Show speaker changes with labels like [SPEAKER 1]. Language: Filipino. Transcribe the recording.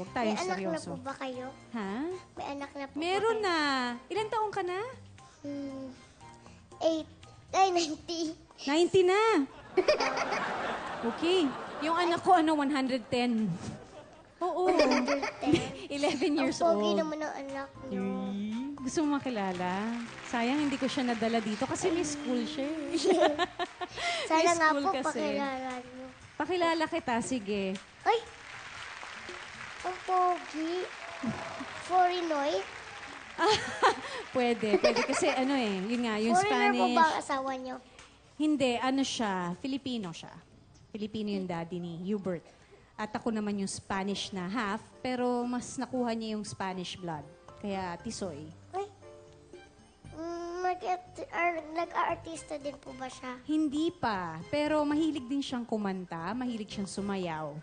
[SPEAKER 1] Huwag
[SPEAKER 2] May
[SPEAKER 1] tayong
[SPEAKER 2] anak na
[SPEAKER 1] seryoso.
[SPEAKER 2] po ba kayo?
[SPEAKER 1] Ha?
[SPEAKER 2] May anak na po
[SPEAKER 1] Meron
[SPEAKER 2] ba kayo?
[SPEAKER 1] na. Ilan taong ka na?
[SPEAKER 2] 90.
[SPEAKER 1] 90 na. Okay. Yung anak ko, 110. Oo.
[SPEAKER 2] 110.
[SPEAKER 1] 11 years
[SPEAKER 2] Ang pogi
[SPEAKER 1] old.
[SPEAKER 2] naman ng anak niyo.
[SPEAKER 1] Gusto mo makilala? Sayang, hindi ko siya nadala dito kasi may school siya.
[SPEAKER 2] Sana
[SPEAKER 1] May
[SPEAKER 2] nga
[SPEAKER 1] school
[SPEAKER 2] po
[SPEAKER 1] kasi.
[SPEAKER 2] pakilala niyo.
[SPEAKER 1] Pakilala kita, sige.
[SPEAKER 2] Ay! Ang pogi. Foreignoid?
[SPEAKER 1] Pwede kasi yun nga, yung
[SPEAKER 2] Foreigner po
[SPEAKER 1] Spanish.
[SPEAKER 2] ba ang asawa niyo?
[SPEAKER 1] Hindi, siya, Filipino siya. Filipino yung daddy ni Hubert. At ako naman yung Spanish na half, pero mas nakuha niya yung Spanish blood. Kaya tisoy.
[SPEAKER 2] Ay! Nag-artista din po ba siya?
[SPEAKER 1] Hindi pa, pero mahilig din siyang kumanta, mahilig siyang sumayaw.